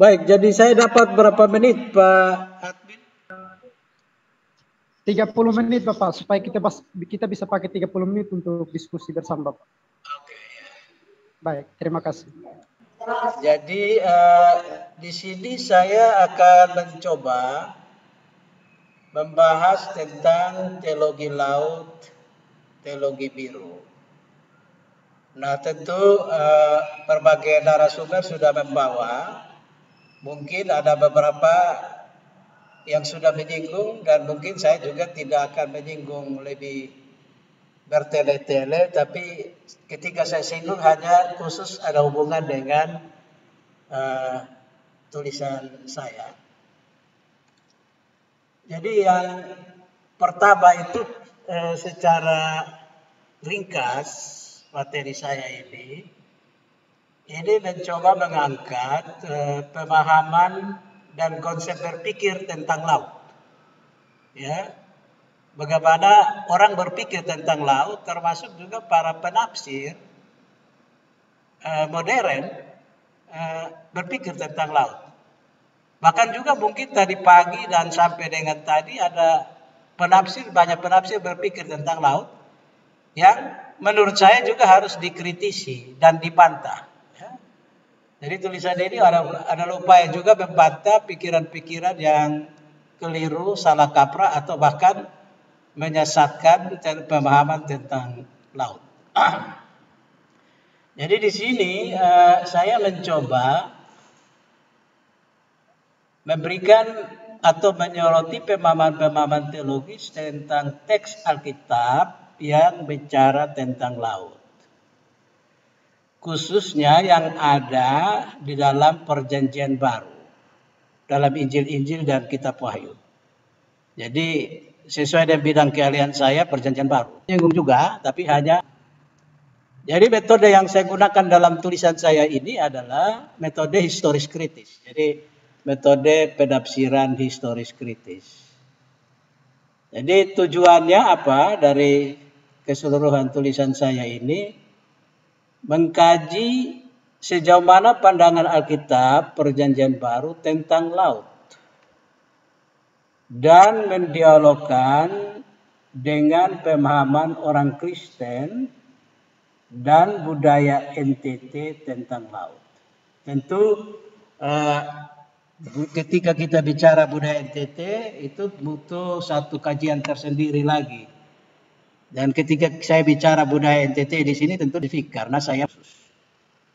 Baik, jadi saya dapat berapa menit, Pak Admin? 30 menit, Bapak, supaya kita bisa pakai 30 menit untuk diskusi bersama, Bapak. Oke. Baik, terima kasih. Jadi di sini saya akan mencoba membahas tentang teologi laut, teologi biru. Nah, tentu berbagai narasumber sudah membawa. Mungkin ada beberapa yang sudah menyinggung dan mungkin saya juga tidak akan menyinggung lebih bertele-tele, tapi ketika saya singgung hanya khusus ada hubungan dengan tulisan saya. Jadi yang pertama itu secara ringkas materi saya ini mencoba mengangkat pemahaman dan konsep berpikir tentang laut. Ya, bagaimana orang berpikir tentang laut, termasuk juga para penafsir modern berpikir tentang laut. Bahkan juga mungkin tadi pagi dan sampai dengan tadi ada banyak penafsir berpikir tentang laut yang menurut saya juga harus dikritisi dan dibantah. Ya. Jadi tulisan ini adalah upaya juga membantah pikiran-pikiran yang keliru, salah kaprah atau bahkan menyesatkan pemahaman tentang laut. Jadi di sini saya mencoba memberikan atau menyoroti pemahaman-pemahaman teologis tentang teks Alkitab yang bicara tentang laut. Khususnya yang ada di dalam Perjanjian Baru, dalam Injil-Injil dan Kitab Wahyu. Jadi sesuai dengan bidang keahlian saya Perjanjian Baru. Nyinggung juga, tapi hanya. Jadi metode yang saya gunakan dalam tulisan saya ini adalah metode historis kritis. Jadi metode penafsiran historis kritis. Jadi tujuannya apa dari keseluruhan tulisan saya ini? Mengkaji sejauh mana pandangan Alkitab Perjanjian Baru tentang laut. Dan mendialogkan dengan pemahaman orang Kristen dan budaya NTT tentang laut. Tentu ketika kita bicara budaya NTT itu butuh satu kajian tersendiri lagi. Dan ketika saya bicara budaya NTT di sini tentu karena saya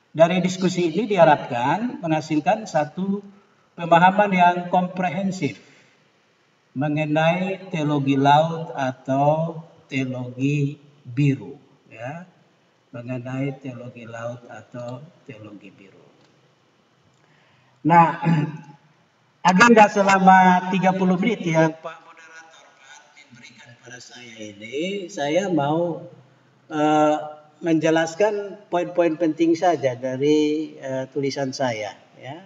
dari diskusi ini diharapkan menghasilkan satu pemahaman yang komprehensif mengenai teologi laut atau teologi biru, ya. Mengenai teologi laut atau teologi biru. Nah, agenda selama 30 menit yang Pak Moderator berikan pada saya ini, saya mau menjelaskan poin-poin penting saja dari tulisan saya, ya.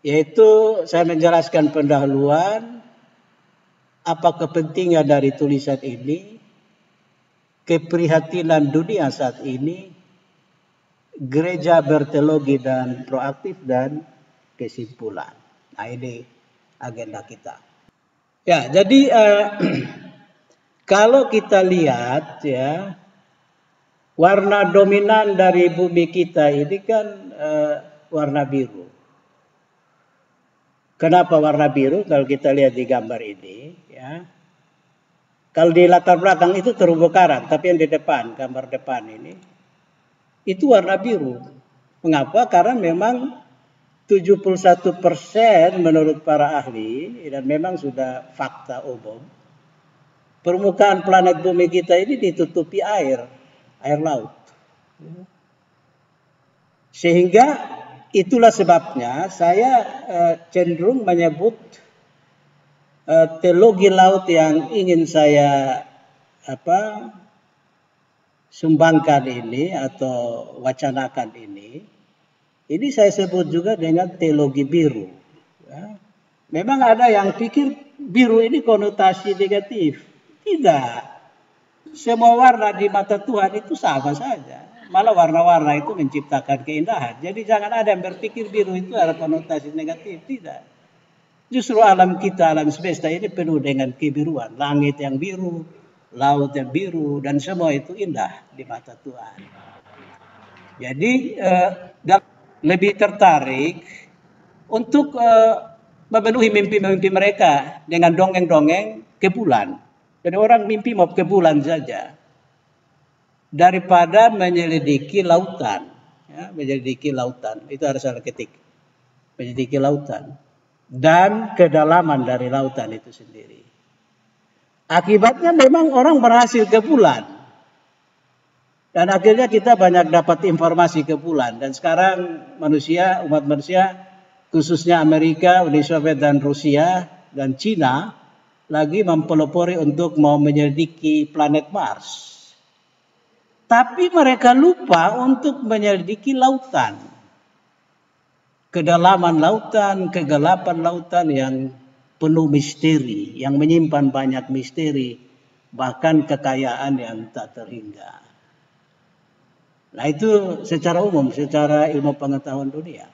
Yaitu saya menjelaskan pendahuluan, apa kepentingan dari tulisan ini, keprihatinan dunia saat ini, gereja berteologi dan proaktif, dan kesimpulan. Nah, ini agenda kita. Ya, jadi kalau kita lihat, ya, warna dominan dari bumi kita ini kan warna biru. Kenapa warna biru? Kalau kita lihat di gambar ini, ya. Kalau di latar belakang itu terumbu karang, tapi yang di depan, gambar depan ini, itu warna biru. Mengapa? Karena memang 71% menurut para ahli, dan memang sudah fakta umum, permukaan planet bumi kita ini ditutupi air laut. Sehingga itulah sebabnya saya cenderung menyebut teologi laut yang ingin saya sumbangkan ini atau wacanakan ini saya sebut juga dengan teologi biru. Ya. Memang ada yang pikir biru ini konotasi negatif. Tidak. Semua warna di mata Tuhan itu sama saja. malah warna-warna itu menciptakan keindahan. Jadi jangan ada yang berpikir biru itu ada konotasi negatif, tidak. Justru alam kita, alam semesta ini penuh dengan kebiruan. Langit yang biru, laut yang biru, dan semua itu indah di mata Tuhan. Jadi lebih tertarik untuk memenuhi mimpi-mimpi mereka dengan dongeng-dongeng ke bulan. Jadi orang mimpi mau ke bulan saja. Daripada menyelidiki lautan. Ya, menyelidiki lautan. Itu harus salah ketik. Menyelidiki lautan. Dan kedalaman dari lautan itu sendiri. Akibatnya memang orang berhasil ke bulan. Dan akhirnya kita banyak dapat informasi ke bulan. Dan sekarang umat manusia, khususnya Amerika, Uni Soviet dan Rusia dan Cina, lagi mempelopori untuk mau menyelidiki planet Mars. Tapi mereka lupa untuk menyelidiki lautan. Kedalaman lautan, kegelapan lautan yang penuh misteri, yang menyimpan banyak misteri, bahkan kekayaan yang tak terhingga. Nah itu secara umum, secara ilmu pengetahuan dunia.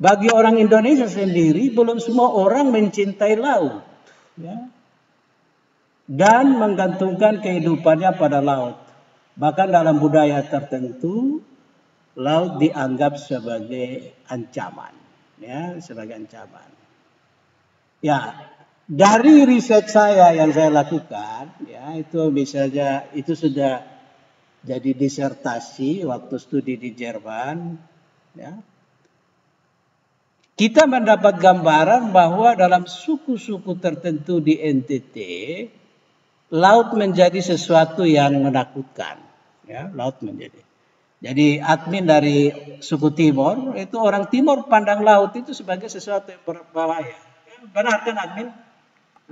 Bagi orang Indonesia sendiri, belum semua orang mencintai laut. Ya. Dan menggantungkan kehidupannya pada laut. Bahkan dalam budaya tertentu, laut dianggap sebagai ancaman. Ya, sebagai ancaman. Ya, dari riset saya yang saya lakukan, ya itu misalnya, itu sudah jadi disertasi waktu studi di Jerman. Ya. Kita mendapat gambaran bahwa dalam suku-suku tertentu di NTT, laut menjadi sesuatu yang menakutkan. Ya, laut menjadi. Jadi admin dari suku Timur, itu orang Timur pandang laut itu sebagai sesuatu yang berbahaya. Ya, benar kan admin?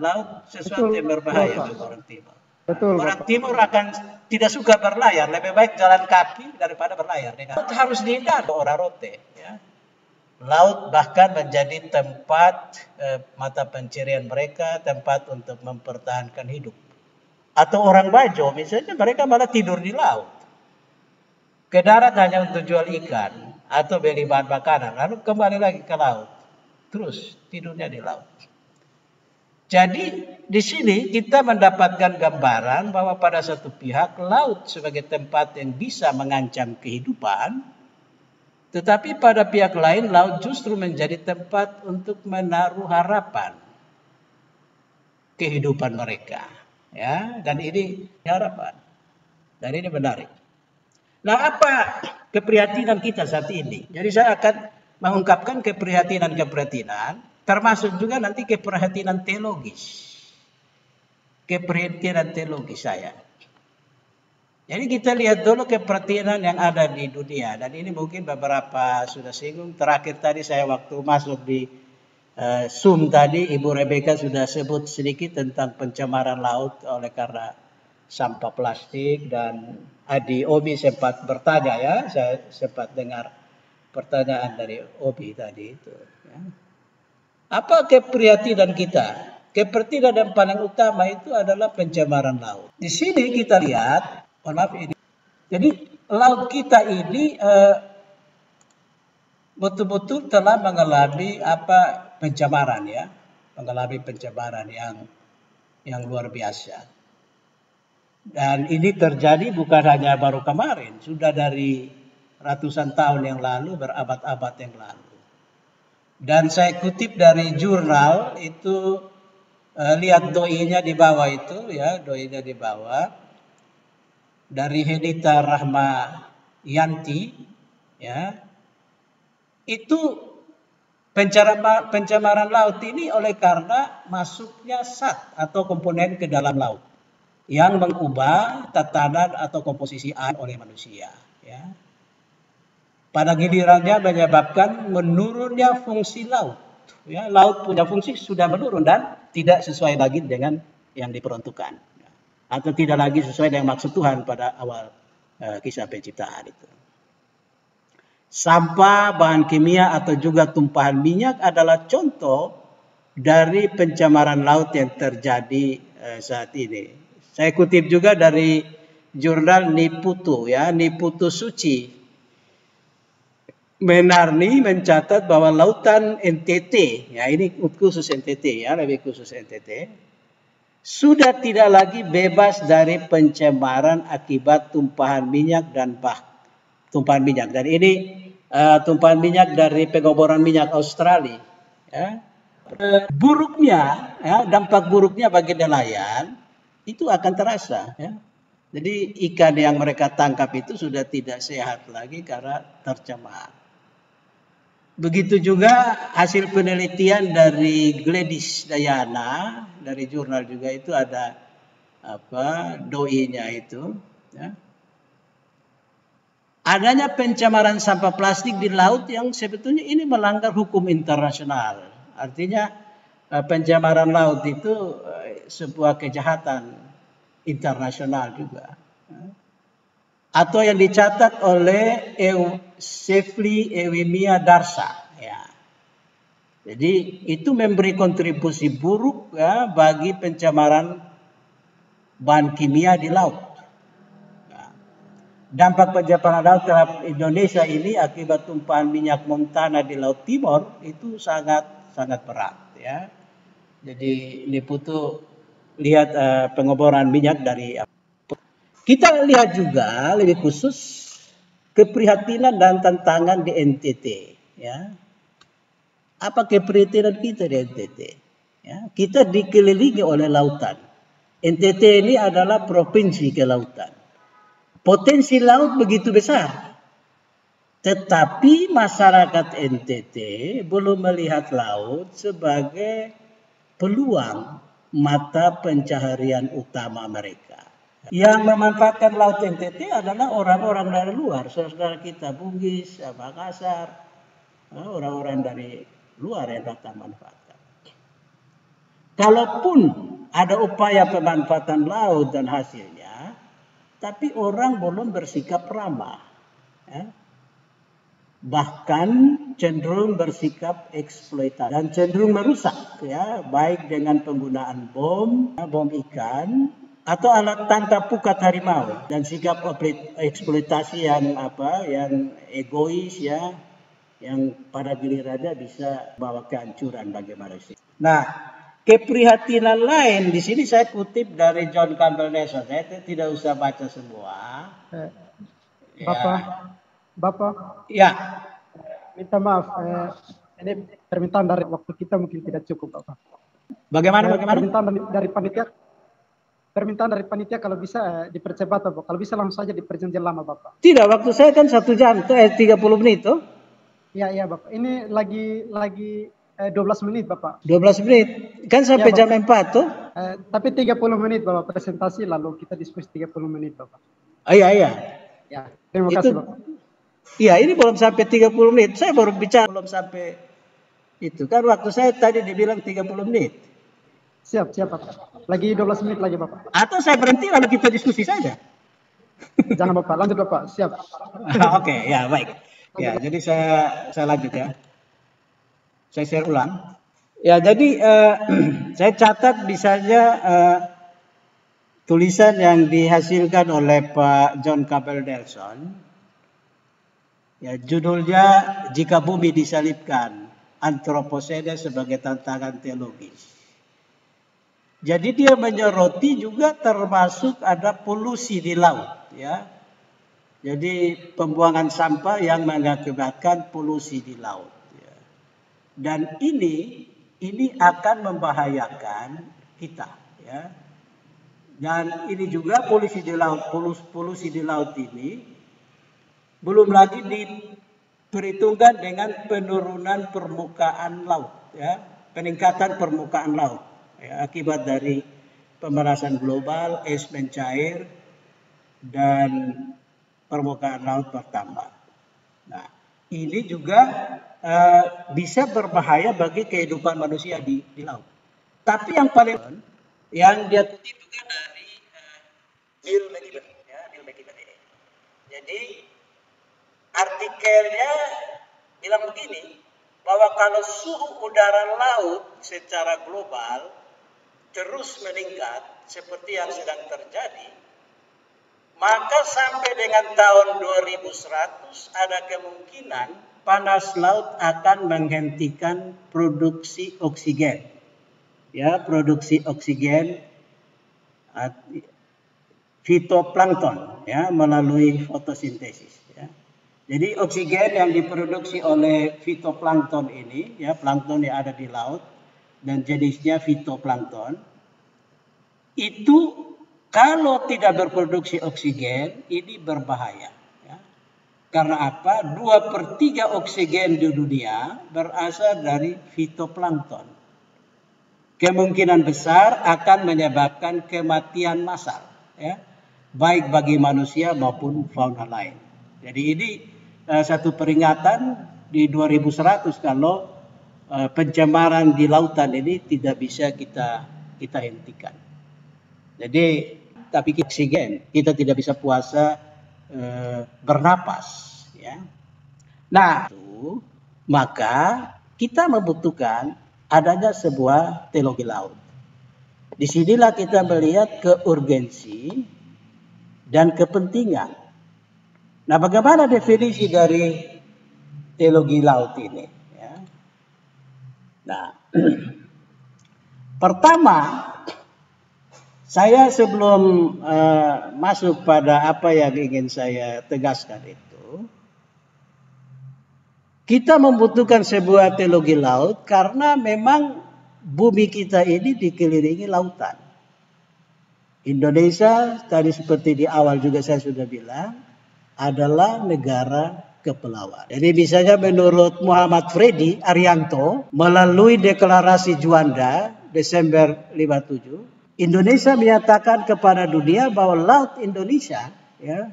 Laut sesuatu yang berbahaya untuk orang Timur. Betul. Orang Timur akan tidak suka berlayar, lebih baik jalan kaki daripada berlayar. Laut harus dihindari orang rote. Ya. Laut bahkan menjadi tempat mata pencarian mereka, tempat untuk mempertahankan hidup. Atau orang Bajo misalnya mereka malah tidur di laut. Ke darat hanya untuk jual ikan atau beli bahan makanan, lalu kembali lagi ke laut. Terus tidurnya di laut. Jadi di sini kita mendapatkan gambaran bahwa pada satu pihak laut sebagai tempat yang bisa mengancam kehidupan, tetapi pada pihak lain laut justru menjadi tempat untuk menaruh harapan kehidupan mereka. Ya, dan ini harapan. Dan ini menarik. Nah, apa keprihatinan kita saat ini? Jadi saya akan mengungkapkan keprihatinan, termasuk juga nanti keprihatinan teologis. Keprihatinan teologis saya. Jadi kita lihat dulu keprihatinan yang ada di dunia. Dan ini mungkin beberapa sudah singgung. Terakhir tadi saya waktu masuk di Zoom tadi, Ibu Rebecca sudah sebut sedikit tentang pencemaran laut oleh karena sampah plastik, dan Adi Obi sempat bertanya, ya, saya sempat dengar pertanyaan dari Obi tadi itu. Ya. Apa keprihatinan kita? Keprihatinan yang paling utama itu adalah pencemaran laut. Di sini kita lihat, ini. Jadi laut kita ini betul-betul telah mengalami pencemaran, ya, mengalami pencemaran yang luar biasa. Dan ini terjadi bukan hanya baru kemarin, sudah dari ratusan tahun yang lalu, berabad-abad yang lalu. Dan saya kutip dari jurnal itu, lihat doinya di bawah itu, ya, doinya di bawah, dari Henita Rahmayanti, ya, itu pencemaran laut ini oleh karena masuknya zat atau komponen ke dalam laut yang mengubah tatanan atau komposisi air oleh manusia. Ya. Pada gilirannya menyebabkan menurunnya fungsi laut. Ya, laut punya fungsi sudah menurun dan tidak sesuai lagi dengan yang diperuntukkan. Atau tidak lagi sesuai dengan maksud Tuhan pada awal kisah penciptaan itu. Sampah, bahan kimia atau juga tumpahan minyak adalah contoh dari pencemaran laut yang terjadi saat ini. Saya kutip juga dari jurnal Niputu ya, Niputu Suci. Menarni mencatat bahwa lautan NTT, ya ini khusus NTT ya, lebih khusus NTT, sudah tidak lagi bebas dari pencemaran akibat tumpahan minyak dan tumpahan minyak. Dan ini tumpahan minyak dari pengeboran minyak Australia. Ya. Buruknya, ya, dampak buruknya bagi nelayan itu akan terasa. Ya. Jadi ikan yang mereka tangkap itu sudah tidak sehat lagi karena tercemar. Begitu juga hasil penelitian dari Gladys Dayana, dari jurnal juga itu ada doi-nya itu. Ya. Adanya pencemaran sampah plastik di laut yang sebetulnya ini melanggar hukum internasional. Artinya pencemaran laut itu sebuah kejahatan internasional juga. Atau yang dicatat oleh Sefli Ewimia Darsa. Ya. Jadi itu memberi kontribusi buruk ya, bagi pencemaran bahan kimia di laut. Dampak pencemaran laut terhadap Indonesia ini akibat tumpahan minyak Montana di Laut Timur itu sangat berat ya. Jadi Niputu lihat pengeboran minyak dari. Kita lihat juga lebih khusus keprihatinan dan tantangan di NTT ya. Apa keprihatinan kita di NTT? Ya, kita dikelilingi oleh lautan. NTT ini adalah provinsi kelautan. Potensi laut begitu besar. Tetapi masyarakat NTT belum melihat laut sebagai peluang mata pencaharian utama mereka. Yang memanfaatkan laut NTT adalah orang-orang dari luar. Saudara kita Bugis, Makassar, orang-orang dari luar yang datang manfaatkan. Kalaupun ada upaya pemanfaatan laut dan hasilnya, tapi orang belum bersikap ramah. Ya. Bahkan cenderung bersikap eksploitasi dan cenderung merusak, ya, baik dengan penggunaan bom ikan atau alat tangkap pukat harimau dan sikap eksploitasi yang egois ya, yang pada gilirannya bisa bawa kehancuran bagi manusia. Nah, keprihatinan lain di sini saya kutip dari John Campbell Nelson. Saya tidak usah baca semua. Bapak. Ya. Minta maaf. Ini permintaan dari waktu kita mungkin tidak cukup, Bapak. Bagaimana? Permintaan dari panitia. Permintaan dari panitia kalau bisa dipercepat, Bapak. Kalau bisa langsung saja diperjanjian lama, Bapak. Tidak, waktu saya kan 1 jam, 30 menit tuh. Iya, Bapak. Ini lagi 12 menit, Bapak. 12 menit. Kan sampai jam 4 tuh. Tapi 30 menit, Bapak, presentasi, lalu kita diskusi 30 menit, Bapak. Iya. Ya, terima kasih, Bapak. Iya, ini belum sampai 30 menit. Saya baru bicara belum sampai itu. Kan waktu saya tadi dibilang 30 menit. Siap, Bapak. Lagi 12 menit lagi, Bapak. Atau saya berhenti lalu kita diskusi saja. Jangan, Bapak. Lanjut, Bapak. Siap. Oke, ya baik. Ya, jadi saya lanjut ya. Saya share ulang. Ya, jadi saya catat misalnya tulisan yang dihasilkan oleh Pak John Campbell Nelson. Ya, judulnya Jika Bumi Disalibkan, Antroposene sebagai Tantangan Teologis. Jadi dia menyoroti juga termasuk ada polusi di laut, ya. Jadi pembuangan sampah yang mengakibatkan polusi di laut. Ya. Dan ini akan membahayakan kita, ya. Dan ini juga polusi di laut ini belum lagi diperhitungkan dengan penurunan permukaan laut, ya, peningkatan permukaan laut, ya, akibat dari pemanasan global, es mencair dan permukaan laut bertambah. Nah, ini juga bisa berbahaya bagi kehidupan manusia di laut. Tapi yang paling yang dia kutip juga dari Neil McKibben, ya, Neil McKibben ini. Jadi artikelnya bilang begini, bahwa kalau suhu udara laut secara global terus meningkat seperti yang sedang terjadi, maka sampai dengan tahun 2100 ada kemungkinan panas laut akan menghentikan produksi oksigen. Ya, produksi oksigen fitoplankton ya melalui fotosintesis ya. Jadi oksigen yang diproduksi oleh fitoplankton ini ya, plankton yang ada di laut dan jenisnya fitoplankton itu kalau tidak berproduksi oksigen ini berbahaya ya. Karena apa? 2/3 oksigen di dunia berasal dari fitoplankton. Kemungkinan besar akan menyebabkan kematian massal ya, baik bagi manusia maupun fauna lain. Jadi ini satu peringatan di 2100 kalau pencemaran di lautan ini tidak bisa kita hentikan. Jadi tapi oksigen kita tidak bisa puasa bernapas ya. Nah, maka kita membutuhkan adanya sebuah teologi laut. Disinilah kita melihat keurgensi dan kepentingan. Nah, bagaimana definisi dari teologi laut ini? Ya. Nah, pertama, saya sebelum masuk pada apa yang ingin saya tegaskan itu, kita membutuhkan sebuah teologi laut karena memang bumi kita ini dikelilingi lautan. Indonesia, tadi seperti di awal juga saya sudah bilang, adalah negara kepulauan. Jadi misalnya menurut Muhammad Freddy Arianto, melalui deklarasi Juanda Desember 57, Indonesia menyatakan kepada dunia bahwa laut Indonesia, ya,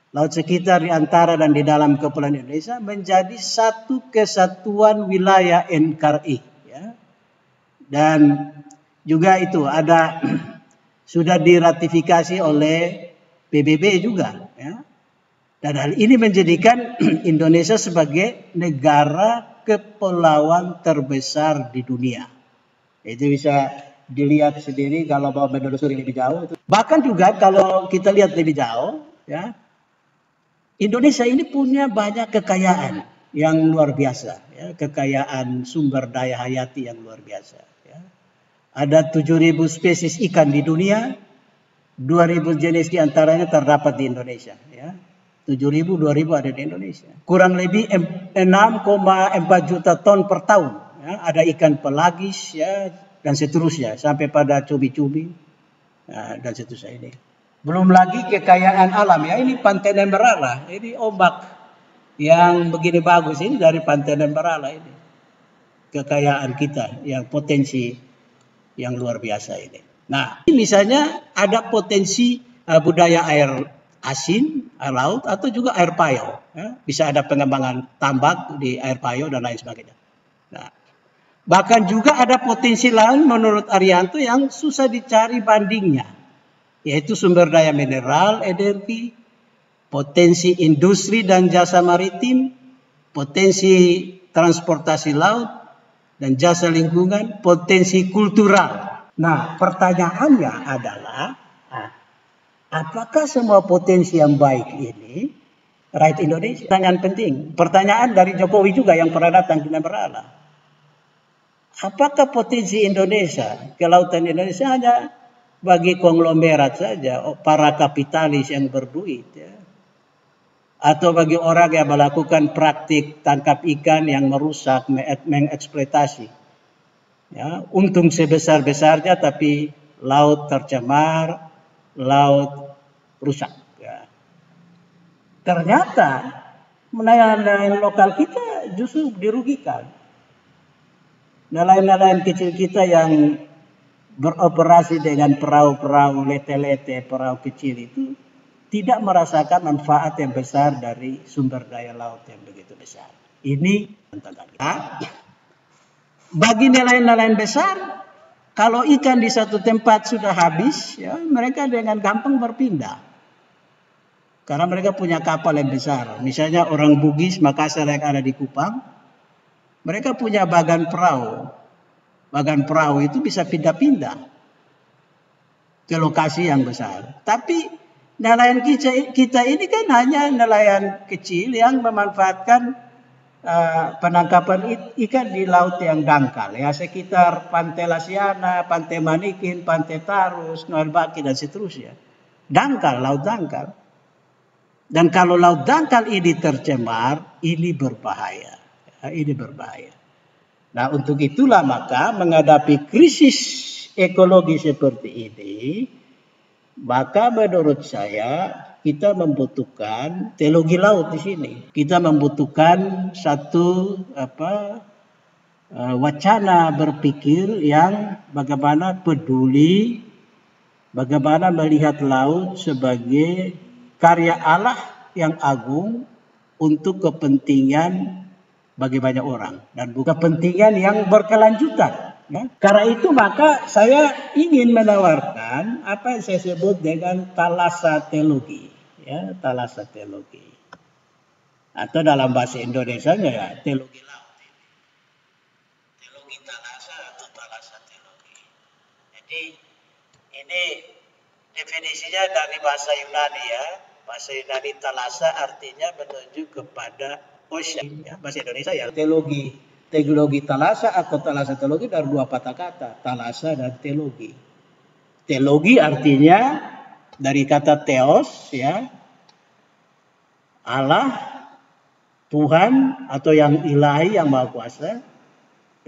laut sekitar di antara dan di dalam kepulauan Indonesia menjadi satu kesatuan wilayah NKRI. Ya. Dan juga itu ada sudah diratifikasi oleh PBB juga. Ya. Dan hal ini menjadikan Indonesia sebagai negara kepulauan terbesar di dunia. Itu bisa dilihat sendiri kalau mau menelusuri lebih jauh. Bahkan juga kalau kita lihat lebih jauh, ya, Indonesia ini punya banyak kekayaan yang luar biasa, ya, kekayaan sumber daya hayati yang luar biasa. Ya. Ada 7.000 spesies ikan di dunia, 2.000 jenis diantaranya terdapat di Indonesia. Ya. 7.000, 2.000 ada di Indonesia. Kurang lebih 6,4 juta ton per tahun. Ya. Ada ikan pelagis, ya, dan seterusnya sampai pada cumi-cumi, ya, dan seterusnya ini. Belum lagi kekayaan alam ya, ini Pantai Nemberala, ini ombak yang begini bagus ini dari Pantai Nemberala ini. Kekayaan kita yang potensi yang luar biasa ini. Nah, ini misalnya ada potensi budaya air asin, air laut atau juga air payau. Ya. Bisa ada pengembangan tambak di air payau dan lain sebagainya. Nah, bahkan juga ada potensi lain menurut Arianto yang susah dicari bandingnya. Yaitu sumber daya mineral, energi, potensi industri dan jasa maritim, potensi transportasi laut dan jasa lingkungan, potensi kultural. Nah, pertanyaannya adalah, apakah semua potensi yang baik ini rakyat Indonesia? Pertanyaan penting. Pertanyaan dari Jokowi juga yang pernah datang ke Nemberala. Apakah potensi Indonesia, kelautan Indonesia hanya bagi konglomerat saja, para kapitalis yang berduit, ya, atau bagi orang yang melakukan praktik tangkap ikan yang merusak, mengeksploitasi, ya, untung sebesar-besarnya tapi laut tercemar, laut rusak. Ya. Ternyata nelayan lokal kita justru dirugikan. Nelayan-nelayan kecil kita yang beroperasi dengan perahu-perahu lete-lete, perahu kecil itu tidak merasakan manfaat yang besar dari sumber daya laut yang begitu besar. Ini tantangan. Bagi nelayan-nelayan besar, kalau ikan di satu tempat sudah habis, ya, mereka dengan gampang berpindah. Karena mereka punya kapal yang besar. Misalnya orang Bugis, Makassar yang ada di Kupang, mereka punya bagan perahu. Bagan perahu itu bisa pindah-pindah ke lokasi yang besar. Tapi Nelayan kita ini kan hanya nelayan kecil yang memanfaatkan penangkapan ikan di laut yang dangkal, ya, sekitar Pantai Lasiana, Pantai Manikin, Pantai Tarus, Noel Baki dan seterusnya. Dangkal, laut dangkal. Dan kalau laut dangkal ini tercemar, ini berbahaya. Ya, ini berbahaya. Nah, untuk itulah maka menghadapi krisis ekologi seperti ini, maka menurut saya kita membutuhkan teologi laut di sini. Kita membutuhkan satu wacana berpikir yang bagaimana peduli, bagaimana melihat laut sebagai karya Allah yang agung untuk kepentingan bagi banyak orang dan bukan kepentingan yang berkelanjutan. Ya. Karena itu maka saya ingin menawarkan apa yang saya sebut dengan talasa teologi, ya, talasa teologi. Atau dalam bahasa Indonesianya ya teologi laut. Teologi talasa atau talasa teologi. Jadi ini definisinya dari bahasa Yunani ya. Bahasa Yunani talasa artinya menuju kepada ocean. Ya. Bahasa Indonesia ya teologi. Teologi talasa atau talasa teologi dari dua patah kata, talasa dan teologi. Teologi artinya dari kata theos, ya, Allah, Tuhan atau yang ilahi yang maha kuasa,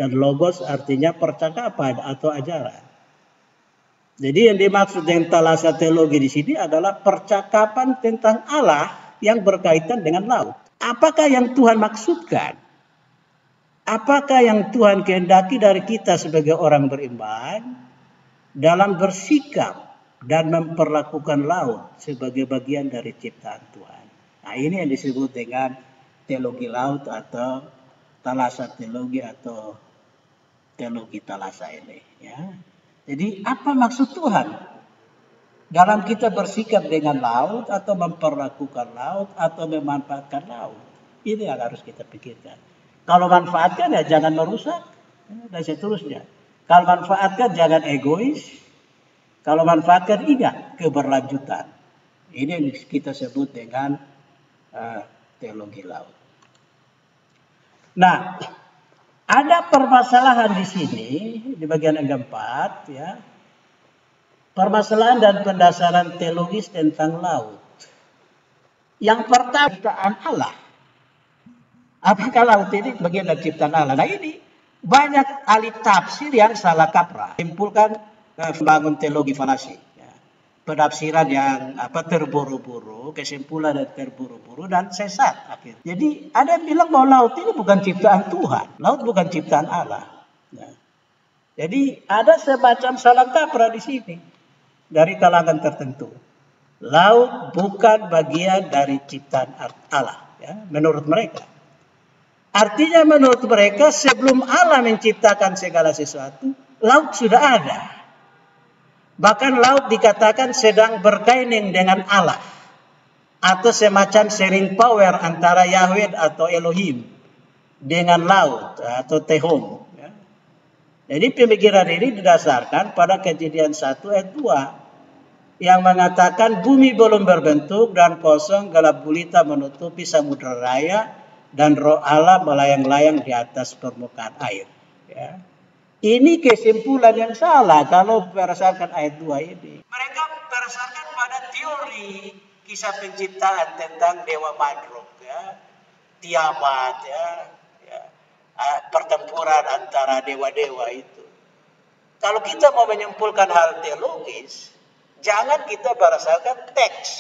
dan logos artinya percakapan atau ajaran. Jadi yang dimaksud dengan talasa teologi di sini adalah percakapan tentang Allah yang berkaitan dengan laut. Apakah yang Tuhan maksudkan? Apakah yang Tuhan kehendaki dari kita sebagai orang beriman dalam bersikap dan memperlakukan laut sebagai bagian dari ciptaan Tuhan? Nah, ini yang disebut dengan teologi laut atau talasa teologi atau teologi talasa ini. Ya. Jadi apa maksud Tuhan dalam kita bersikap dengan laut atau memperlakukan laut atau memanfaatkan laut? Ini yang harus kita pikirkan. Kalau manfaatkan ya jangan merusak dan seterusnya. Kalau manfaatkan jangan egois. Kalau manfaatkan ingat keberlanjutan. Ini yang kita sebut dengan teologi laut. Nah, ada permasalahan di sini di bagian yang keempat, ya. Permasalahan dan pendasaran teologis tentang laut. Yang pertama ciptaan Allah. Apakah laut ini bagian dari ciptaan Allah? Nah ini banyak ahli tafsir yang salah kaprah. Simpulkan membangun teologi falasi. Ya. Penafsiran yang terburu-buru, kesimpulan yang terburu-buru dan sesat akhirnya. Jadi ada yang bilang bahwa laut ini bukan ciptaan Tuhan. Laut bukan ciptaan Allah. Ya. Jadi ada semacam salah kaprah di sini dari kalangan tertentu. Laut bukan bagian dari ciptaan Allah. Ya, menurut mereka. Artinya menurut mereka sebelum Allah menciptakan segala sesuatu, laut sudah ada. Bahkan laut dikatakan sedang berkaining dengan Allah. Atau semacam sharing power antara Yahweh atau Elohim dengan laut atau Tehom. Ya. Jadi pemikiran ini didasarkan pada Kejadian 1 ayat 2. Yang mengatakan bumi belum berbentuk dan kosong gelap gulita menutupi samudera raya. Dan roh Allah melayang-layang di atas permukaan air. Ya. Ini kesimpulan yang salah kalau berdasarkan ayat 2 ini. Mereka berdasarkan pada teori kisah penciptaan tentang dewa Madruk, ya, Tiamat, ya, pertempuran antara dewa-dewa itu. Kalau kita mau menyimpulkan hal teologis, jangan kita berdasarkan teks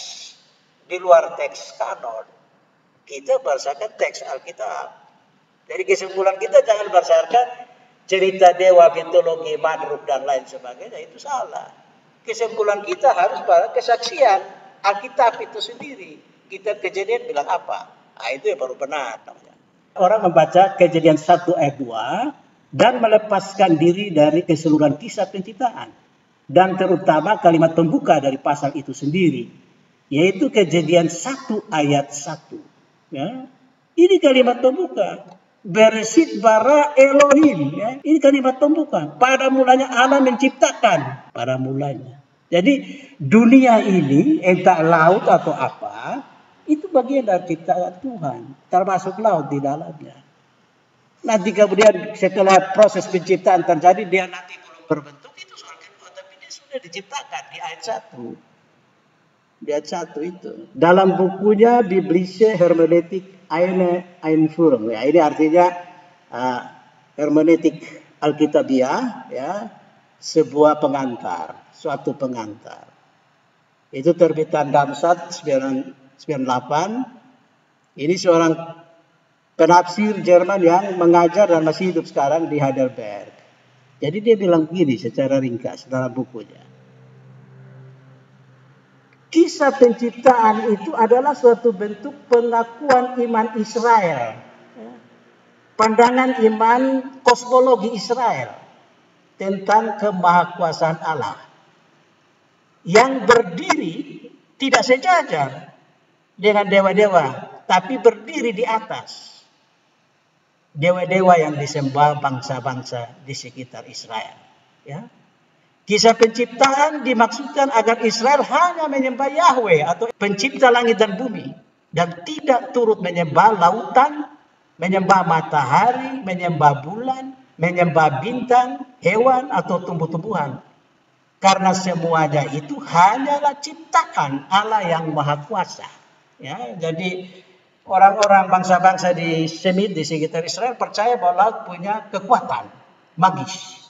di luar teks kanon. Kita berdasarkan teks Alkitab. Jadi kesimpulan kita jangan berdasarkan cerita dewa, mitologi, Madruk dan lain sebagainya. Itu salah. Kesimpulan kita harus pada kesaksian Alkitab itu sendiri. Kita Kejadian bilang apa? Nah, itu yang baru benar. Orang membaca Kejadian 1 ayat 2 dan melepaskan diri dari keseluruhan kisah penciptaan. Dan terutama kalimat pembuka dari pasal itu sendiri. Yaitu Kejadian 1 ayat 1. Ya, ini kalimat pembuka. Bereshit bara Elohim. Ya, ini kalimat pembuka. Pada mulanya Allah menciptakan. Pada mulanya. Jadi dunia ini, entah laut atau apa, itu bagian dari ciptaan Tuhan, termasuk laut di dalamnya. Nanti kemudian setelah proses penciptaan terjadi, dia nanti belum berbentuk, itu soal kedua, tapi dia sudah diciptakan di ayat 1. Di ayat 1 itu. Dalam bukunya Biblische Hermeneutik eine Einführung. Ya, ini artinya hermeneutik Alkitabiah, ya, sebuah pengantar, suatu pengantar. Itu terbitan Darmstadt 998. Ini seorang penafsir Jerman yang mengajar dan masih hidup sekarang di Heidelberg. Jadi dia bilang begini secara ringkas dalam bukunya. Kisah penciptaan itu adalah suatu bentuk pengakuan iman Israel. Pandangan iman kosmologi Israel tentang kemahakuasaan Allah. Yang berdiri tidak sejajar dengan dewa-dewa, tapi berdiri di atas dewa-dewa yang disembah bangsa-bangsa di sekitar Israel. Ya. Kisah penciptaan dimaksudkan agar Israel hanya menyembah Yahweh atau pencipta langit dan bumi, dan tidak turut menyembah lautan, menyembah matahari, menyembah bulan, menyembah bintang, hewan atau tumbuh-tumbuhan. Karena semuanya itu hanyalah ciptaan Allah yang Maha Kuasa. Ya, jadi orang-orang bangsa-bangsa di Semit di sekitar Israel percaya bahwa laut punya kekuatan magis.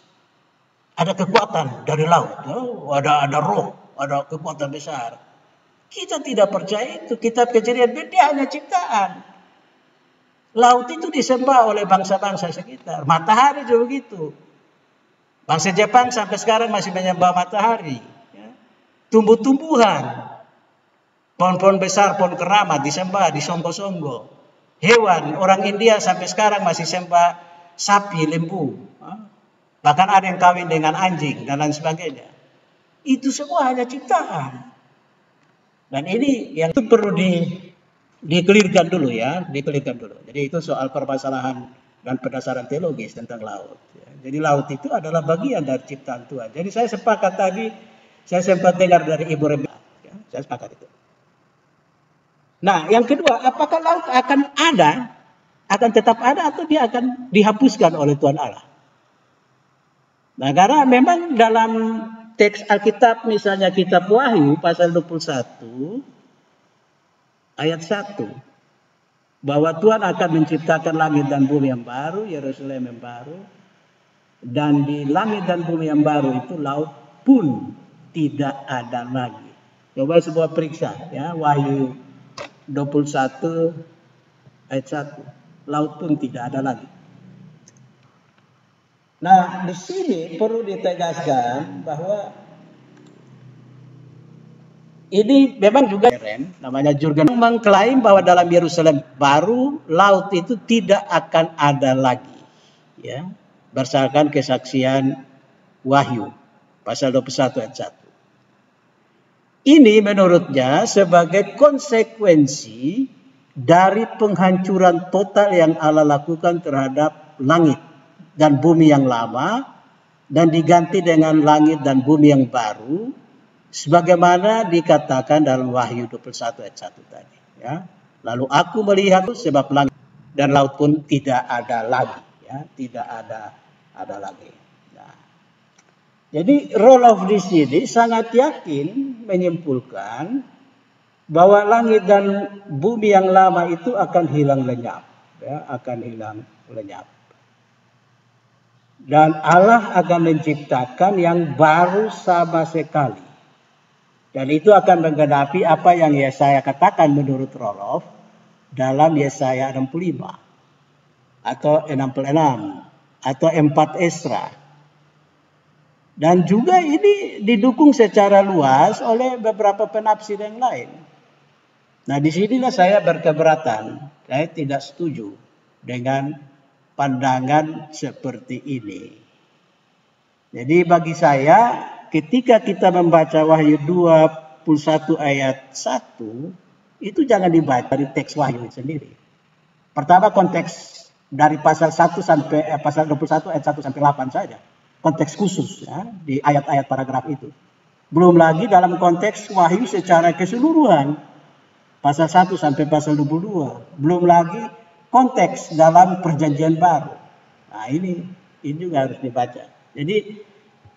Ada kekuatan dari laut, ada roh, ada kekuatan besar. Kita tidak percaya itu. Kitab Kejadian dia hanya ciptaan. Laut itu disembah oleh bangsa-bangsa sekitar. Matahari juga begitu. Bangsa Jepang sampai sekarang masih menyembah matahari. Tumbuh-tumbuhan, pohon-pohon besar, pohon keramat disembah di Songgo-Songgo. Hewan, orang India sampai sekarang masih sembah sapi, lembu. Bahkan ada yang kawin dengan anjing dan lain sebagainya. Itu semua hanya ciptaan. Dan ini yang itu perlu dikelirkan dulu ya, dikelirkan dulu. Jadi itu soal permasalahan dan pendasaran teologis tentang laut. Jadi laut itu adalah bagian dari ciptaan Tuhan. Jadi saya sepakat tadi, saya sempat dengar dari Ibu Rebecca, ya, saya sepakat itu. Nah, yang kedua, apakah laut akan tetap ada atau dia akan dihapuskan oleh Tuhan Allah? Nah, karena memang dalam teks Alkitab, misalnya kitab Wahyu pasal 21 ayat 1, bahwa Tuhan akan menciptakan langit dan bumi yang baru, Yerusalem yang baru, dan di langit dan bumi yang baru itu laut pun tidak ada lagi. Coba sebuah periksa ya, Wahyu 21 ayat 1, laut pun tidak ada lagi. Nah, di sini perlu ditegaskan bahwa ini memang juga namanya Jurgen mengklaim bahwa dalam Yerusalem baru laut itu tidak akan ada lagi. Ya, berdasarkan kesaksian Wahyu pasal 21 ayat 1. Ini menurutnya sebagai konsekuensi dari penghancuran total yang Allah lakukan terhadap langit dan bumi yang lama dan diganti dengan langit dan bumi yang baru sebagaimana dikatakan dalam Wahyu 21 ayat 1 tadi ya. Lalu aku melihat sebab langit dan laut pun tidak ada lagi ya, tidak ada lagi. Nah, jadi Roloff di sini sangat yakin menyimpulkan bahwa langit dan bumi yang lama itu akan hilang lenyap ya, akan hilang lenyap. Dan Allah akan menciptakan yang baru sama sekali. Dan itu akan menggenapi apa yang Yesaya katakan menurut Roloff dalam Yesaya 65 atau 66 atau 4 Esra. Dan juga ini didukung secara luas oleh beberapa penafsir yang lain. Nah, disinilah saya berkeberatan. Saya tidak setuju dengan pandangan seperti ini. Jadi bagi saya, ketika kita membaca Wahyu 21 ayat 1, itu jangan dibaca dari teks Wahyu sendiri. Pertama konteks dari pasal 1 sampai pasal 21 ayat 1 sampai 8 saja. Konteks khusus ya, di ayat-ayat paragraf itu. Belum lagi dalam konteks wahyu secara keseluruhan. Pasal 1 sampai pasal 22. Belum lagi konteks dalam perjanjian baru. Nah ini juga harus dibaca. Jadi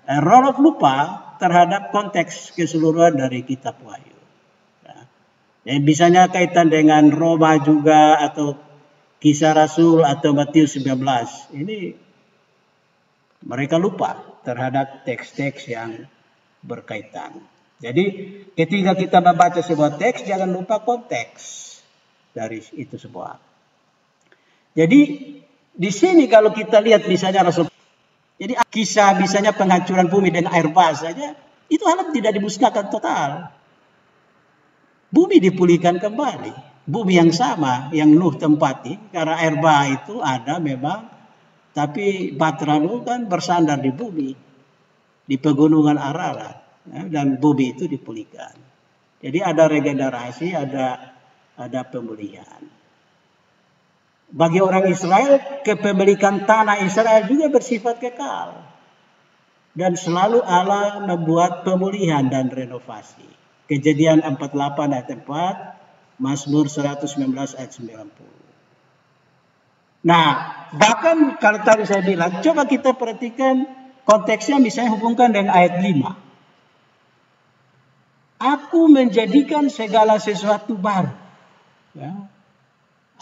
Roloff lupa terhadap konteks keseluruhan dari kitab wahyu. Nah, misalnya kaitan dengan Roma juga atau Kisah Rasul atau Matius 19. Ini mereka lupa terhadap teks-teks yang berkaitan. Jadi ketika kita membaca sebuah teks, jangan lupa konteks dari itu semua. Jadi di sini kalau kita lihat misalnya Rasul, jadi kisah misalnya penghancuran bumi dan air bah saja, itu alam tidak dimusnahkan total. Bumi dipulihkan kembali. Bumi yang sama, yang Nuh tempati, karena air bah itu ada memang, tapi Batra Nuh kan bersandar di bumi, di pegunungan Ararat, ya, dan bumi itu dipulihkan. Jadi ada regenerasi, ada pemulihan. Bagi orang Israel, kepemilikan tanah Israel juga bersifat kekal. Dan selalu Allah membuat pemulihan dan renovasi. Kejadian 48 ayat 4, Mazmur 119 ayat 90. Nah, bahkan kalau tadi saya bilang, coba kita perhatikan konteksnya misalnya hubungkan dengan ayat 5. Aku menjadikan segala sesuatu baru. Ya.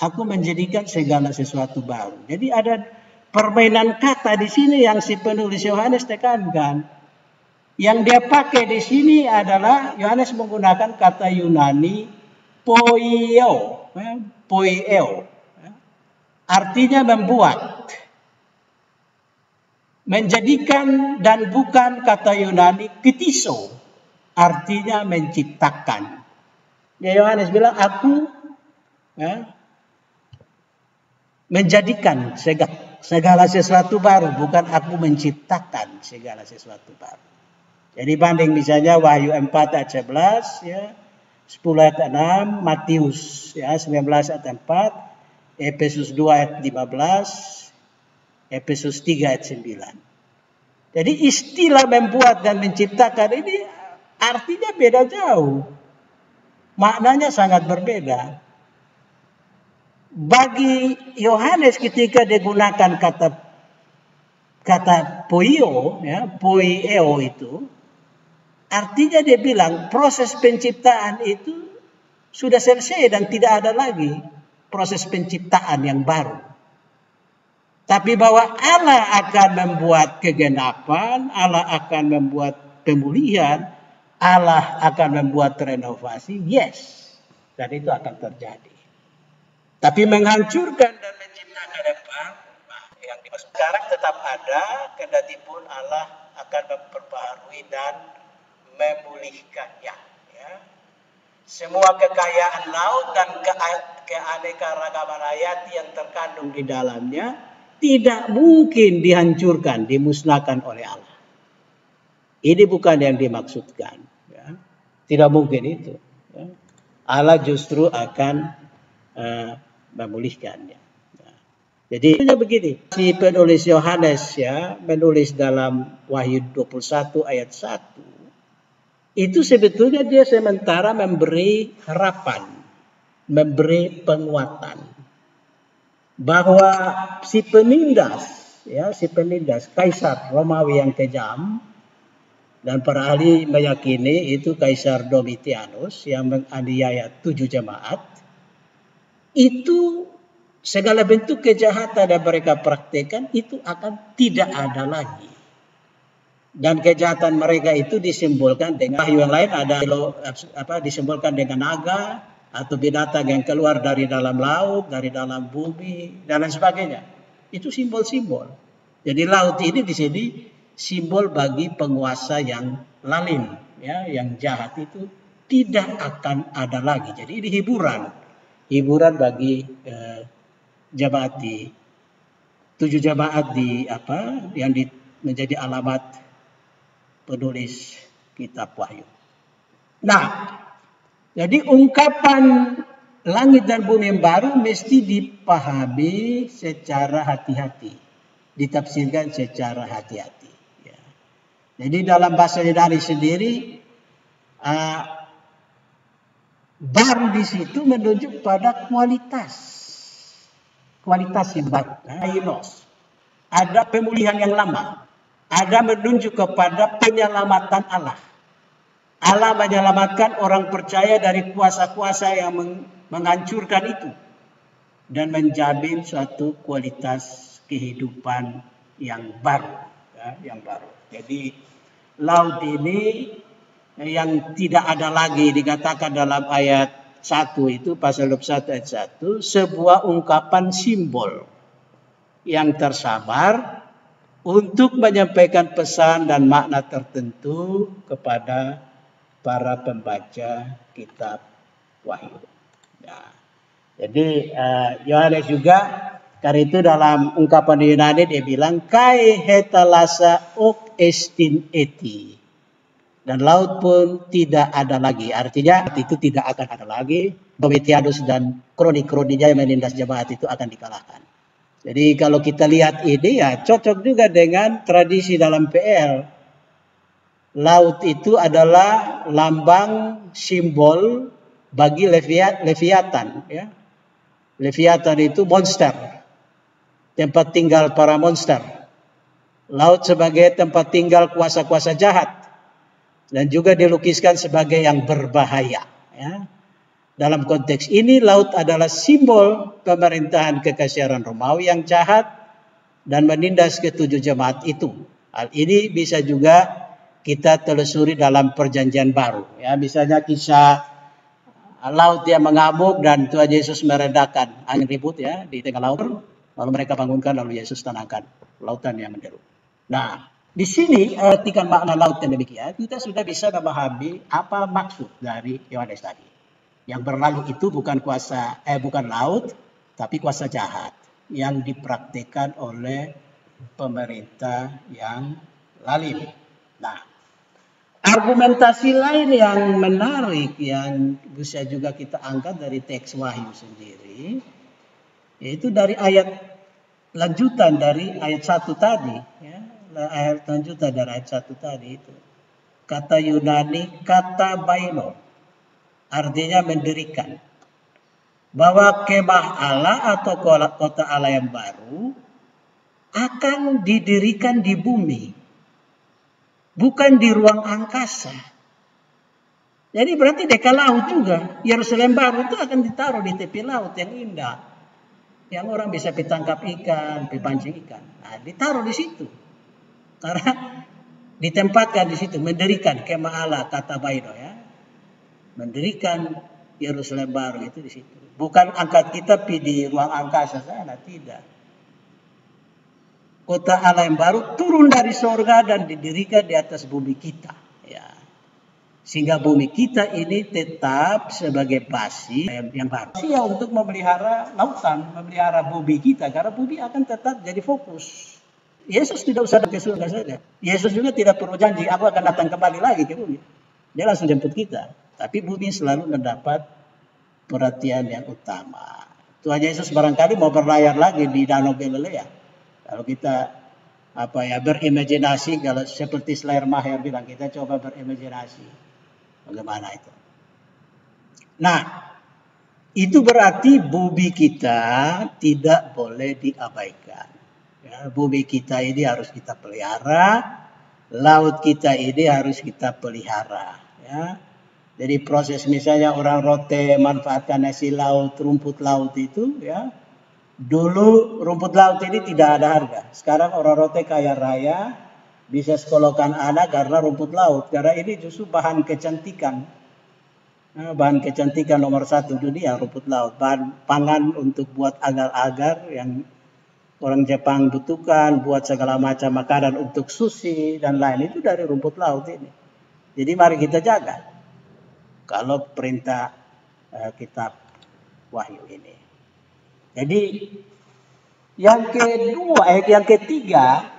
Aku menjadikan segala sesuatu baru. Jadi ada permainan kata di sini yang si penulis Yohanes tekankan. Yang dia pakai di sini adalah Yohanes menggunakan kata Yunani poieo, poieo. Artinya membuat, menjadikan, dan bukan kata Yunani ketiso, artinya menciptakan. Ya, Yohanes bilang aku menjadikan segala sesuatu baru, bukan aku menciptakan segala sesuatu baru. Jadi banding misalnya Wahyu 4 ayat 11, ya, 10 ayat 6, Matius ya 19 ayat 4. Efesus 2 ayat 15, Efesus 3 ayat 9. Jadi istilah membuat dan menciptakan ini artinya beda jauh. Maknanya sangat berbeda. Bagi Yohanes ketika digunakan kata poio, ya, poieo itu, artinya dia bilang proses penciptaan itu sudah selesai dan tidak ada lagi proses penciptaan yang baru. Tapi bahwa Allah akan membuat kegenapan, Allah akan membuat pemulihan, Allah akan membuat renovasi, yes. Dan itu akan terjadi. Tapi menghancurkan dan menciptakan yang dimaksud sekarang tetap ada, kendati pun Allah akan memperbaharui dan memulihkannya. Ya. Semua kekayaan laut dan keanekaragaman hayati yang terkandung di dalamnya tidak mungkin dihancurkan, dimusnahkan oleh Allah. Ini bukan yang dimaksudkan. Ya. Tidak mungkin itu. Ya. Allah justru akan memulihkannya. Ya. Jadi begini, si penulis Yohanes ya menulis dalam Wahyu 21 ayat 1. Itu sebetulnya dia sementara memberi harapan, memberi penguatan bahwa si penindas Kaisar Romawi yang kejam, dan para ahli meyakini itu Kaisar Domitianus yang menganiaya 7 jemaat, itu segala bentuk kejahatan yang mereka praktekkan itu akan tidak ada lagi. Dan kejahatan mereka itu disimbolkan dengan wahyu yang lain, disimbolkan dengan naga atau binatang yang keluar dari dalam laut, dari dalam bumi dan lain sebagainya. Itu simbol-simbol. Jadi laut ini di sini simbol bagi penguasa yang lalim, ya, yang jahat itu tidak akan ada lagi. Jadi ini hiburan bagi jemaat di 7 jemaat yang menjadi alamat penulis kitab Wahyu. Nah, jadi ungkapan langit dan bumi yang baru mesti dipahami secara hati-hati, ditafsirkan secara hati-hati. Ya. Jadi dalam bahasa Yunani sendiri Baru di situ menunjuk pada kualitas yang baru. Ada pemulihan yang lama, ada menunjuk kepada penyelamatan Allah. Allah menyelamatkan orang percaya dari kuasa-kuasa yang menghancurkan itu dan menjamin suatu kualitas kehidupan yang baru, ya, yang baru. Jadi laut ini yang tidak ada lagi dikatakan dalam ayat 1 itu, pasal 21 ayat 1, sebuah ungkapan simbol yang tersabar untuk menyampaikan pesan dan makna tertentu kepada para pembaca kitab Wahyu. Nah, jadi Yohanes juga karena itu dalam ungkapan Yunani dia bilang kai hetalasa ok estin eti, dan laut pun tidak ada lagi. Artinya itu tidak akan ada lagi. Domitianus dan kroni-kroninya yang menindas jemaat itu akan dikalahkan. Jadi kalau kita lihat ini ya cocok juga dengan tradisi dalam PL. Laut itu adalah lambang simbol bagi Leviathan. Ya. Leviathan itu monster, tempat tinggal para monster. Laut sebagai tempat tinggal kuasa-kuasa jahat. Dan juga dilukiskan sebagai yang berbahaya. Ya. Dalam konteks ini laut adalah simbol pemerintahan kekaisaran Romawi yang jahat dan menindas ketujuh jemaat itu. Hal ini bisa juga kita telusuri dalam perjanjian baru. Ya, misalnya kisah laut yang mengamuk dan Tuhan Yesus meredakan angin ribut ya di tengah laut. Lalu mereka bangunkan, lalu Yesus tenangkan lautan yang menderu. Nah, di sini artikan makna laut yang demikian, kita sudah bisa memahami apa maksud dari Yohanes tadi. Yang berlalu itu bukan laut, tapi kuasa jahat yang dipraktikkan oleh pemerintah yang lalim. Nah, argumentasi lain yang menarik yang bisa juga kita angkat dari teks Wahyu sendiri, yaitu dari ayat lanjutan dari ayat 1 tadi. Ya, ayat lanjutan dari ayat 1 tadi itu. Kata Yunani, kata baino, artinya mendirikan. Bahwa kemah Allah atau kota Allah yang baru akan didirikan di bumi. Bukan di ruang angkasa. Jadi berarti dekat laut juga. Yerusalem baru itu akan ditaruh di tepi laut yang indah. Yang orang bisa ditangkap ikan, dipancing ikan. Nah, ditaruh di situ. Karena ditempatkan di situ. Mendirikan kemah Allah, kata Baido ya. Mendirikan Yerusalem baru itu di situ. Bukan angkat kita di ruang angkasa sana, tidak. Kota Allah yang baru turun dari sorga dan didirikan di atas bumi kita. Ya. Sehingga bumi kita ini tetap sebagai basis yang baru. Sia untuk memelihara lautan, memelihara bumi kita. Karena bumi akan tetap jadi fokus. Yesus tidak usah ke surga saja. Yesus juga tidak perlu janji, aku akan datang kembali lagi ke bumi. Dia langsung jemput kita. Tapi bumi selalu mendapat perhatian yang utama. Tuhan Yesus barangkali mau berlayar lagi di Danau Galilea. Kalau kita berimajinasi, kalau seperti Slayer Maher bilang, kita coba berimajinasi bagaimana itu. Nah, itu berarti bumi kita tidak boleh diabaikan. Ya, bumi kita ini harus kita pelihara, laut kita ini harus kita pelihara. Ya. Jadi proses misalnya orang rote manfaatkan hasil laut, rumput laut itu, ya. Dulu rumput laut ini tidak ada harga. Sekarang orang rote kaya raya, bisa sekolahkan anak karena rumput laut. Karena ini justru bahan kecantikan. Nah, bahan kecantikan nomor 1 dunia rumput laut. Bahan pangan untuk buat agar-agar yang orang Jepang butuhkan, buat segala macam makanan untuk sushi dan lain, itu dari rumput laut ini. Jadi mari kita jaga. Kalau perintah kitab Wahyu ini. Jadi yang ketiga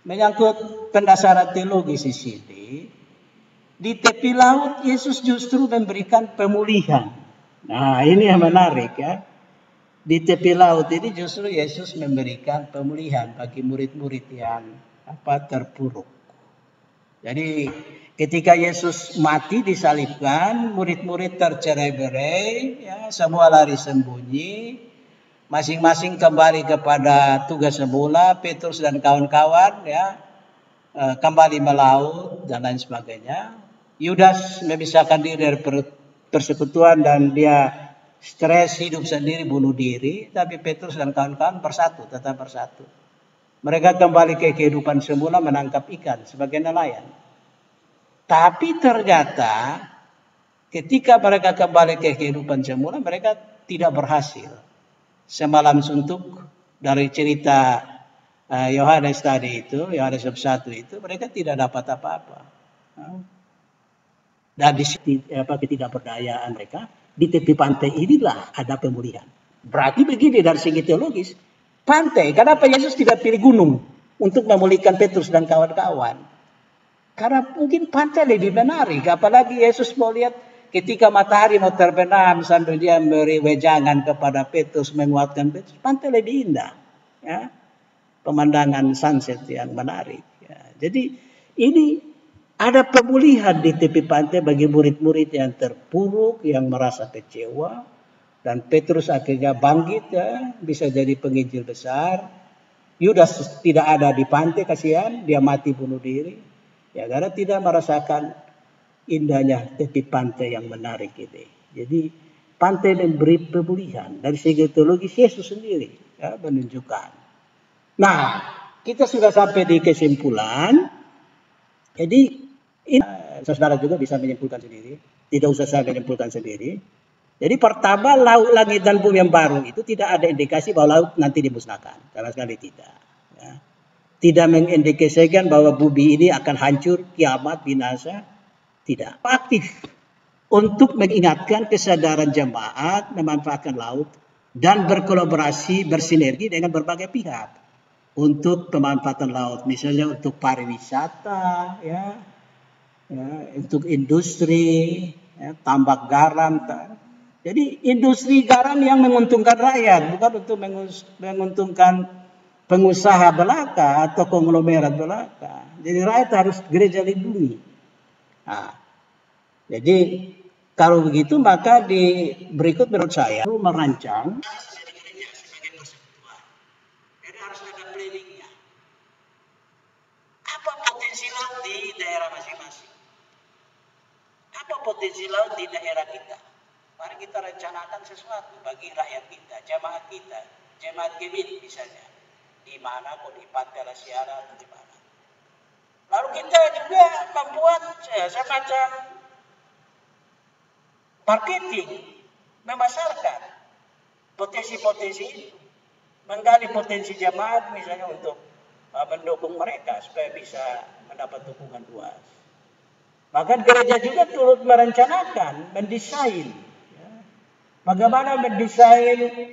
menyangkut pendasaran teologis di sini. Di tepi laut Yesus justru memberikan pemulihan. Nah, ini yang menarik ya. Di tepi laut ini justru Yesus memberikan pemulihan bagi murid-murid yang terpuruk. Jadi ketika Yesus mati disalibkan, murid-murid tercerai-berai, ya, semua lari sembunyi, masing-masing kembali kepada tugas semula. Petrus dan kawan-kawan ya kembali melaut dan lain sebagainya. Yudas memisahkan diri dari persekutuan dan dia stres, hidup sendiri, bunuh diri. Tapi Petrus dan kawan-kawan bersatu, tetap bersatu. Mereka kembali ke kehidupan semula menangkap ikan sebagai nelayan. Tapi ternyata ketika mereka kembali ke kehidupan semula, mereka tidak berhasil. Semalam suntuk dari cerita Yohanes tadi itu, Yohanes 1 itu, mereka tidak dapat apa-apa. Dan di ketidakberdayaan mereka, di tepi pantai inilah ada pemulihan. Berarti begini dari segi teologis, pantai, kenapa Yesus tidak pilih gunung untuk memulihkan Petrus dan kawan-kawan? Karena mungkin pantai lebih menarik, apalagi Yesus mau lihat ketika matahari mau terbenam sambil dia memberi wejangan kepada Petrus, menguatkan Petrus, pantai lebih indah. Ya. Pemandangan sunset yang menarik. Ya. Jadi ini ada pemulihan di tepi pantai bagi murid-murid yang terpuruk, yang merasa kecewa. Dan Petrus akhirnya bangkit, ya, bisa jadi penginjil besar. Yudas tidak ada di pantai, kasihan, dia mati bunuh diri. Ya, karena tidak merasakan indahnya tepi pantai yang menarik ini. Jadi pantai memberi pemulihan dari segi teologis Yesus sendiri ya, menunjukkan. Nah, kita sudah sampai di kesimpulan. Jadi ini saudara juga bisa menyimpulkan sendiri. Tidak usah saya menyimpulkan sendiri. Jadi pertama, laut, langit dan bumi yang baru itu tidak ada indikasi bahwa laut nanti dimusnahkan. Sama sekali tidak. Ya. Tidak mengindikasikan bahwa bumi ini akan hancur, kiamat, binasa. Tidak. Aktif untuk mengingatkan kesadaran jemaat, memanfaatkan laut, dan berkolaborasi, bersinergi dengan berbagai pihak. Untuk pemanfaatan laut. Misalnya untuk pariwisata, ya, untuk industri, ya, tambak garam. Jadi industri garam yang menguntungkan rakyat, bukan untuk menguntungkan pengusaha belaka atau konglomerat belaka. Jadi rakyat harus gereja lindungi. Nah, jadi kalau begitu maka di berikut menurut saya merancang. Jadi harus ada planningnya. Apa potensi laut di daerah masing-masing? Apa potensi laut di daerah kita? Mari kita rencanakan sesuatu bagi rakyat kita, jemaat kita, jemaat Gebit misalnya. Di mana, kok di Pantai Lasiara atau di mana. Lalu kita juga membuat semacam marketing, memasarkan potensi-potensi itu. Menggali potensi jemaat misalnya untuk mendukung mereka supaya bisa mendapat dukungan luas. Bahkan gereja juga turut merencanakan, mendesain. Bagaimana mendesain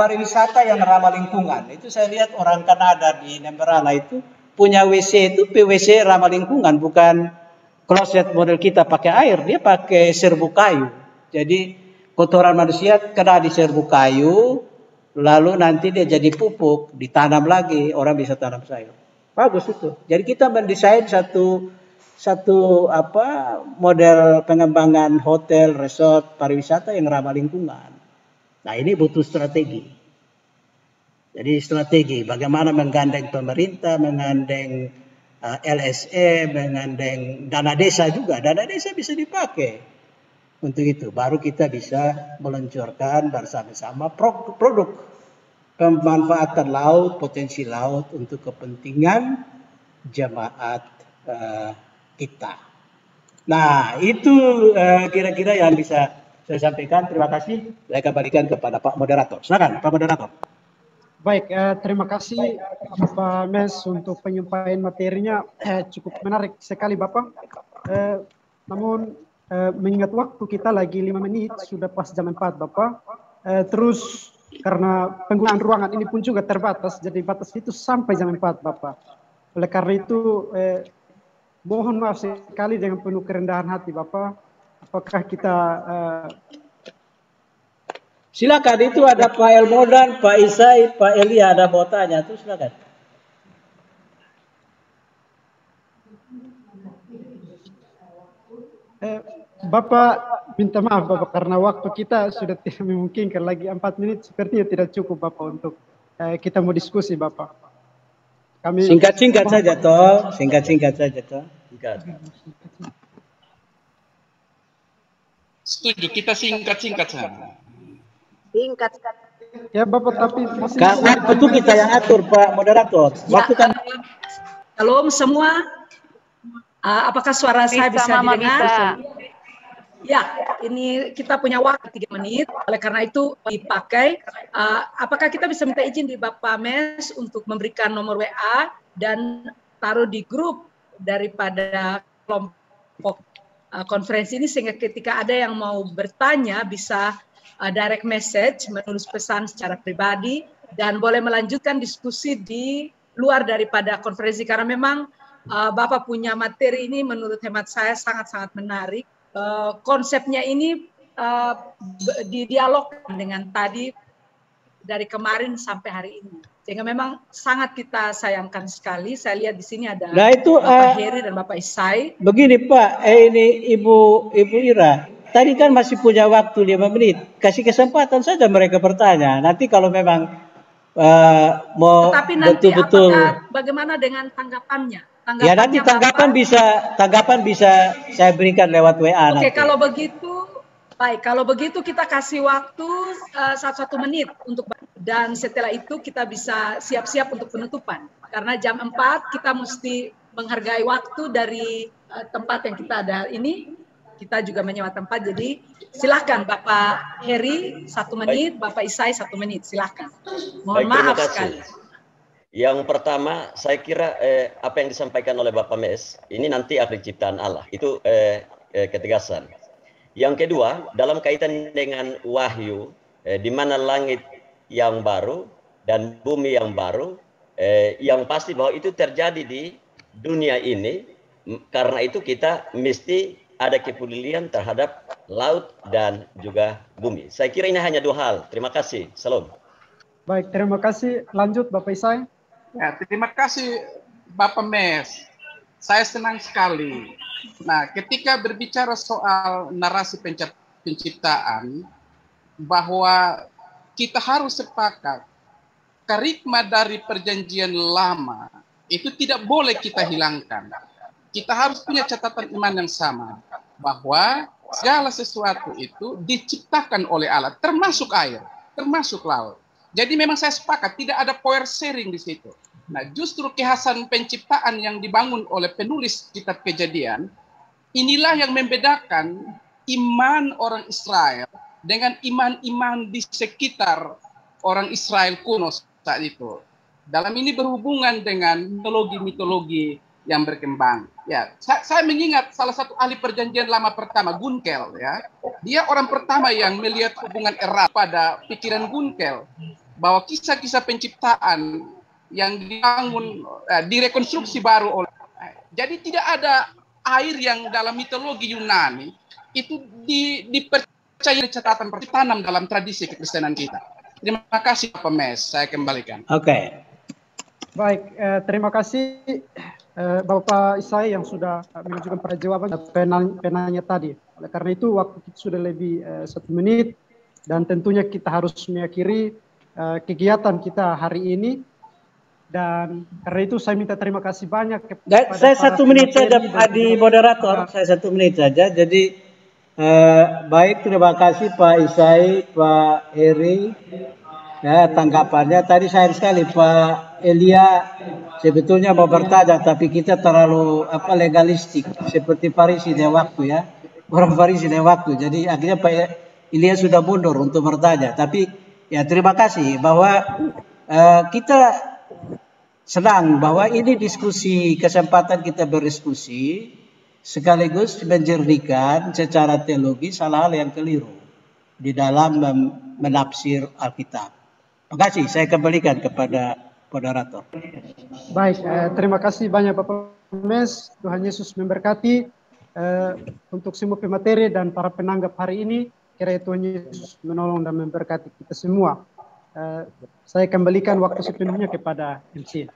pariwisata yang ramah lingkungan. Itu saya lihat orang Kanada di Nemberala itu punya WC itu PWC ramah lingkungan, bukan kloset model kita pakai air, dia pakai serbuk kayu. Jadi kotoran manusia kena di serbuk kayu, lalu nanti dia jadi pupuk, ditanam lagi, orang bisa tanam sayur. Bagus itu. Jadi kita mendesain satu model pengembangan hotel, resort, pariwisata yang ramah lingkungan. Nah, ini butuh strategi. Jadi strategi bagaimana menggandeng pemerintah, menggandeng LSM, menggandeng dana desa juga. Dana desa bisa dipakai untuk itu. Baru kita bisa meluncurkan bersama-sama produk pemanfaatan laut, potensi laut untuk kepentingan jemaat kita. Nah, itu kira-kira yang bisa saya sampaikan. Terima kasih. Saya kembalikan kepada Pak Moderator. Silakan, Pak Moderator. Baik, terima kasih Pak Mes untuk penyampaian materinya. Cukup menarik sekali Bapak. Namun mengingat waktu kita lagi 5 menit, sudah pas jam 4 Bapak. Terus karena penggunaan ruangan ini pun juga terbatas, jadi batas itu sampai jam 4 Bapak. Oleh karena itu mohon maaf sekali dengan penuh kerendahan hati Bapak. Apakah kita silakan, itu ada Pak Elmodan, Pak Isai, Pak Elia ada mau tanya tuh, silakan. Bapak minta maaf Bapak karena waktu kita sudah tidak memungkinkan lagi 4 menit sepertinya tidak cukup Bapak untuk kita mau diskusi Bapak. Kami Singkat-singkat saja toh, singkat-singkat saja toh. Setuju, kita singkat-singkat saja. Singkat. Ya Bapak, tapi masih Waktu itu kita yang atur Pak Moderator. Waktu kan Shalom semua. Apakah suara saya bisa didengar? Ya, ini kita punya waktu 3 menit. Oleh karena itu dipakai. Apakah kita bisa minta izin di Bapak Mes untuk memberikan nomor WA dan taruh di grup daripada kelompok konferensi ini, sehingga ketika ada yang mau bertanya bisa direct message, menulis pesan secara pribadi, dan boleh melanjutkan diskusi di luar daripada konferensi, karena memang Bapak punya materi ini menurut hemat saya sangat-sangat menarik. Konsepnya ini didialogkan dengan tadi dari kemarin sampai hari ini, sehingga memang sangat kita sayangkan sekali. Saya lihat di sini ada Bapak Heri dan Bapak Isai. Begini Pak, ini Ibu Ira, tadi kan masih punya waktu 5 menit. Kasih kesempatan saja mereka bertanya. Nanti kalau memang mau betul-betul. Bagaimana dengan tanggapannya? Ya nanti tanggapan bisa saya berikan lewat WA. Oke, kalau begitu baik. Kalau begitu kita kasih waktu 1 menit untuk, dan setelah itu kita bisa siap-siap untuk penutupan. Karena jam 4 kita mesti menghargai waktu dari tempat yang kita ada ini. Kita juga menyewa tempat, jadi silahkan Bapak Heri 1 menit, Bapak Isai 1 menit, silahkan. Mohon maaf sekali. Yang pertama, saya kira apa yang disampaikan oleh Bapak Mes, ini nanti akhir ciptaan Allah, itu ketegasan. Yang kedua, dalam kaitan dengan wahyu, di mana langit yang baru dan bumi yang baru, yang pasti bahwa itu terjadi di dunia ini, karena itu kita mesti ada kepedulian terhadap laut dan juga bumi. Saya kira ini hanya 2 hal. Terima kasih. Salam. Baik, terima kasih. Lanjut Bapak Isai. Ya, terima kasih Bapak Mes. Saya senang sekali. Nah, ketika berbicara soal narasi penciptaan, bahwa kita harus sepakat karikma dari perjanjian lama itu tidak boleh kita hilangkan. Kita harus punya catatan iman yang sama, bahwa segala sesuatu itu diciptakan oleh Allah, termasuk air, termasuk laut. Jadi memang saya sepakat, tidak ada power sharing di situ. Nah, justru kekhasan penciptaan yang dibangun oleh penulis kitab Kejadian, inilah yang membedakan iman orang Israel dengan iman-iman di sekitar orang Israel kuno saat itu. Dalam ini berhubungan dengan mitologi-mitologi yang berkembang. Ya, saya mengingat salah satu ahli perjanjian lama pertama, Gunkel, ya. Dia orang pertama yang melihat hubungan erat pada pikiran Gunkel bahwa kisah-kisah penciptaan yang dibangun, direkonstruksi baru oleh. Jadi tidak ada air yang dalam mitologi Yunani itu dipercaya catatan tanam dalam tradisi kekristenan kita. Terima kasih Pak Mes, saya kembalikan. Oke. Baik, terima kasih Bapak Isai yang sudah menunjukkan perjawaban penanya tadi. Oleh karena itu waktu kita sudah lebih 1 menit dan tentunya kita harus mengakhiri kegiatan kita hari ini. Dan karena itu saya minta terima kasih banyak kepada saya 1 menit saja di moderator, saya 1 menit saja. Jadi baik, terima kasih Pak Isai, Pak Heri, ya tanggapannya. Tadi sayang sekali Pak Elia sebetulnya mau bertanya, tapi kita terlalu legalistik seperti Farisi dia waktu, ya orang Farisi dia waktu. Jadi akhirnya Pak Elia sudah mundur untuk bertanya. Tapi ya terima kasih bahwa kita senang bahwa ini diskusi, kesempatan kita berdiskusi sekaligus menjernihkan secara teologi hal-hal yang keliru di dalam menafsir Alkitab. Terima kasih, saya kembalikan kepada moderator. Baik, terima kasih banyak Bapak Mes. Tuhan Yesus memberkati untuk semua pemateri dan para penanggap hari ini. Kiranya Tuhan Yesus menolong dan memberkati kita semua. Saya kembalikan waktu sepenuhnya kepada MC.